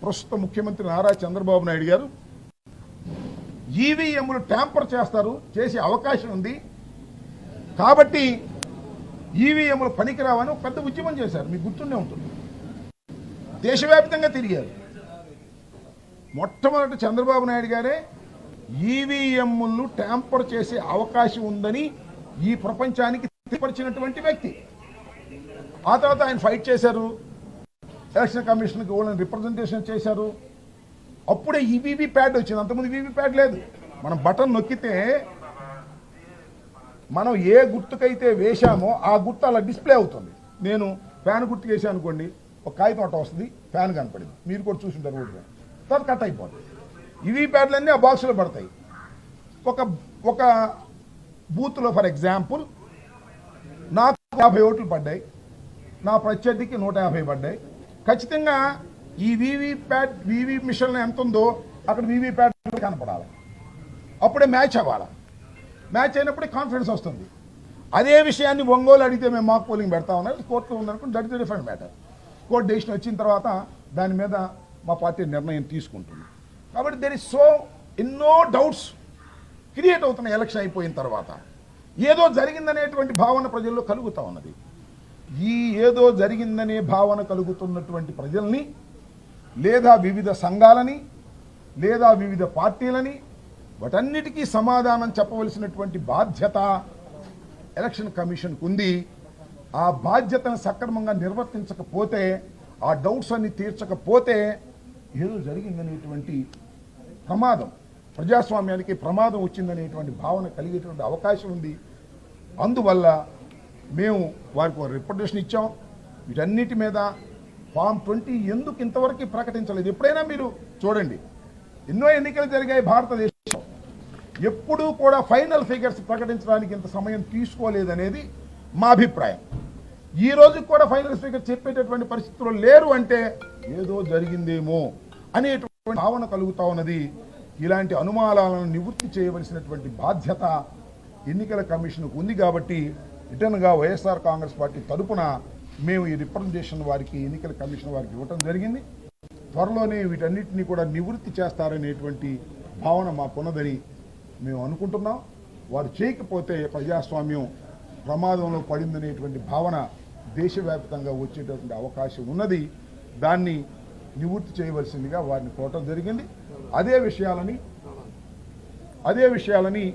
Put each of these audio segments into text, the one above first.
ప్రస్తుత ముఖ్యమంత్రి నారా చంద్రబాబు నాయుడు గారు ఈవీఎంలు ట్యాంపర్ చేసే అవకాశం ఉంది కాబట్టి ఈవీఎంలు పనికిరావని పెద్ద ఉద్యమం చేశారు. మీకు గుర్తుండే ఉంటుంది. దేశవ్యాప్తంగా తిరిగారు. మొట్టమొదటి చంద్రబాబు నాయుడు గారే ఈవీఎంలను ట్యాంపర్ చేసే అవకాశం ఉందని ఈ ప్రపంచానికి తెలియపరిచినటువంటి వ్యక్తి. ఆ తర్వాత ఆయన ఫైట్ చేశారు. ఎలక్షన్ కమిషన్కి వాళ్ళని రిప్రజెంటేషన్ చేశారు. అప్పుడే ఈ వీవీప్యాట్ వచ్చింది. అంతకుముందు వీవీప్యాట్ లేదు. మనం బటన్ నొక్కితే మనం ఏ గుర్తుకైతే వేశామో ఆ గుర్తు అలా డిస్ప్లే అవుతుంది. నేను ఫ్యాన్ గుర్తుకు వేసాను అనుకోండి, ఒక కాగితం అట్ట వస్తుంది, ఫ్యాన్ కనపడింది. మీరు కూడా చూసుంటారు. ఊరిగా తర్వాత కట్ అయిపోతుంది. ఈవీ ప్యాడ్లన్నీ ఆ బాక్స్లో పడతాయి. ఒక బూత్లో ఫర్ ఎగ్జాంపుల్ నాకు 50 ఓట్లు పడ్డాయి, నా ప్రత్యర్థికి 150 పడ్డాయి. ఖచ్చితంగా ఈ వీవీ మిషన్ ఎంత ఉందో అక్కడ వీవీప్యాట్ కనపడాలి. అప్పుడే మ్యాచ్ అవ్వాలి. మ్యాచ్ అయినప్పుడే కాన్ఫిడెన్స్ వస్తుంది. అదే విషయాన్ని ఒంగోలు అడిగితే మేము మాక్ పోలింగ్ పెడతా ఉన్నారు. కోర్టులో ఉందనుకుంటే దట్ ఇస్ డిఫరెంట్ మ్యాటర్. కోర్టు డెసిషన్ వచ్చిన తర్వాత దాని మీద మా పార్టీ నిర్ణయం తీసుకుంటుంది. కాబట్టి దెర్ ఇస్ సో ఎన్నో డౌట్స్ క్రియేట్ అవుతున్నాయి. ఎలక్షన్ అయిపోయిన తర్వాత ఏదో జరిగిందనేటువంటి భావన ప్రజల్లో కలుగుతూ ఉన్నది. ఈ ఏదో జరిగిందనే భావన కలుగుతున్నటువంటి ప్రజల్ని లేదా వివిధ సంఘాలని లేదా వివిధ పార్టీలని వాటన్నిటికీ సమాధానం చెప్పవలసినటువంటి బాధ్యత ఎలక్షన్ కమిషన్కు ఉంది. ఆ బాధ్యతను సక్రమంగా నిర్వర్తించకపోతే, ఆ డౌట్స్ అన్ని తీర్చకపోతే ఏదో జరిగిందనేటువంటి ప్రమాదం, ప్రజాస్వామ్యానికి ప్రమాదం వచ్చిందనేటువంటి భావన కలిగేటువంటి అవకాశం ఉంది. అందువల్ల మేము వారికి రిప్రజెంటేషన్ ఇచ్చాం. వీటన్నిటి మీద ఫామ్ 20 ఎందుకు ఇంతవరకు ప్రకటించలేదు? ఎప్పుడైనా మీరు చూడండి, ఎన్నో ఎన్నికలు జరిగాయి భారతదేశం. ఎప్పుడూ కూడా ఫైనల్ ఫిగర్స్ ప్రకటించడానికి ఇంత సమయం తీసుకోలేదనేది మా అభిప్రాయం. ఈ రోజు కూడా ఫైనల్ ఫిగర్ చెప్పేటటువంటి పరిస్థితుల్లో లేరు అంటే ఏదో జరిగిందేమో అనేటువంటి భావన కలుగుతా ఉన్నది. ఇలాంటి అనుమానాలను నివృత్తి చేయవలసినటువంటి బాధ్యత ఎన్నికల కమిషన్కు ఉంది. కాబట్టి రిటర్న్గా వైఎస్ఆర్ కాంగ్రెస్ పార్టీ తరపున మేము ఈ రిప్రజెంటేషన్ వారికి ఎన్నికల కమిషన్ వారికి ఇవ్వటం జరిగింది. త్వరలోనే వీటన్నిటినీ కూడా నివృత్తి చేస్తారనేటువంటి భావన మాకున్నదని మేము అనుకుంటున్నాం. వారు చేయకపోతే ప్రజాస్వామ్యం ప్రమాదంలో పడిందనేటువంటి భావన దేశవ్యాప్తంగా వచ్చేటటువంటి అవకాశం ఉన్నది. దాన్ని నివృత్తి చేయవలసిందిగా వారిని కోరటం జరిగింది. అదే విషయాలని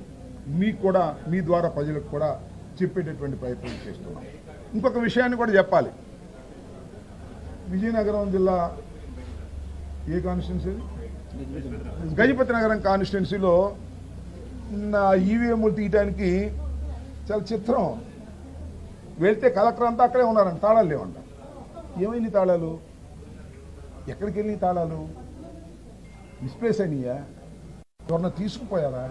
మీకు కూడా, మీ ద్వారా ప్రజలకు కూడా చెప్పేటటువంటి ప్రయత్నం చేస్తున్నాం. ఇంకొక విషయాన్ని కూడా చెప్పాలి. విజయనగరం జిల్లా ఏ కాన్స్టిట్యున్సీ? గజపతి నగరం కాన్స్టిట్యున్సీలో నా ఈవీఎంలు తీయటానికి చాలా చిత్రం. వెళ్తే కలెక్టర్ అంతా అక్కడే ఉన్నారంట, తాళాలు లేవంట. ఏమైంది తాళాలు? ఎక్కడికి వెళ్ళి తాళాలు? మిస్ప్లేస్ అయినాయా? ఎవరన్నా తీసుకుపోయారా?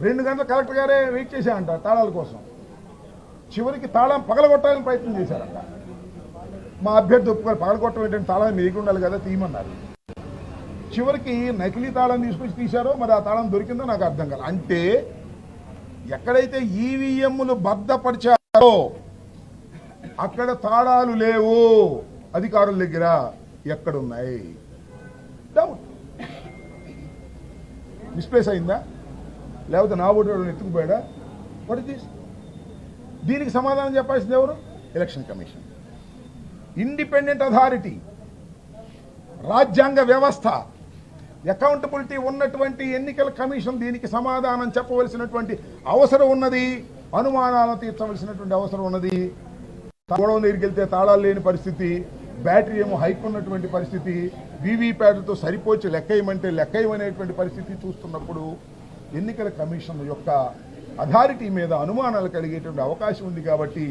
2 గంటలు కలెక్టర్ గారే వెయిట్ చేశారంట తాళాల కోసం. చివరికి తాళం పగలగొట్టాలని ప్రయత్నం చేశారంట. మా అభ్యర్థి ఒప్పుకొని పగలగొట్టడం ఏంటంటే తాళం మీ దగ్గర ఉండాలి కదా, తీయమన్నారు. చివరికి నకిలీ తాళం తీసుకొచ్చి తీశారో మరి ఆ తాళం దొరికిందో నాకు అర్థం కాదు. అంటే ఎక్కడైతే ఈవీఎంలు భద్రపరిచారో అక్కడ తాళాలు లేవు అధికారుల దగ్గర. ఎక్కడున్నాయి? డౌట్. మిస్ప్లేస్ అయిందా? లేకపోతే నా ఓటు ఎత్తుకుపోయాడా? What is this? దీనికి సమాధానం చెప్పాల్సింది ఎవరు? Election commission. ఇండిపెండెంట్ అథారిటీ, రాజ్యాంగ వ్యవస్థ, అకౌంటబిలిటీ ఉన్నటువంటి ఎన్నికల కమిషన్ దీనికి సమాధానం చెప్పవలసినటువంటి అవసరం ఉన్నది. అనుమానాలను తీర్చవలసినటువంటి అవసరం ఉన్నది. గొడవ దగ్గరికి వెళ్తే తాళాలు లేని పరిస్థితి, బ్యాటరీ ఏమో హైక్ ఉన్నటువంటి పరిస్థితి, వీవీప్యాట్లతో సరిపోచి లెక్కయమంటే లెక్కయమనేటువంటి పరిస్థితి చూస్తున్నప్పుడు ఎన్నికల కమిషన్ యొక్క అథారిటీ మీద అనుమానాలు కలిగేటువంటి అవకాశం ఉంది. కాబట్టి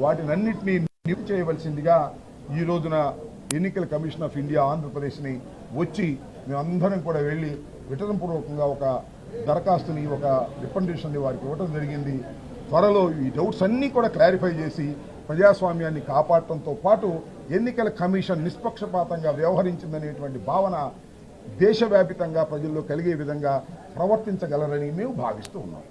వాటినన్నింటినీ నివృత్తి చేయవలసిందిగా ఈ రోజున ఎన్నికల కమిషన్ ఆఫ్ ఇండియా ఆంధ్రప్రదేశ్ని వచ్చి మేమందరం కూడా వెళ్ళి విటనపూర్వకంగా ఒక దరఖాస్తుని, ఒక రిప్రజెంటేషన్ని వారికి ఇవ్వడం జరిగింది. త్వరలో ఈ డౌట్స్ అన్నీ కూడా క్లారిఫై చేసి ప్రజాస్వామ్యాన్ని కాపాడటంతో పాటు ఎన్నికల కమిషన్ నిష్పక్షపాతంగా వ్యవహరించిందనేటువంటి భావన దేశవ్యాప్తంగా ప్రజల్లో కలిగే విధంగా ప్రవర్తించగలరని మేము భావిస్తూ ఉన్నాం.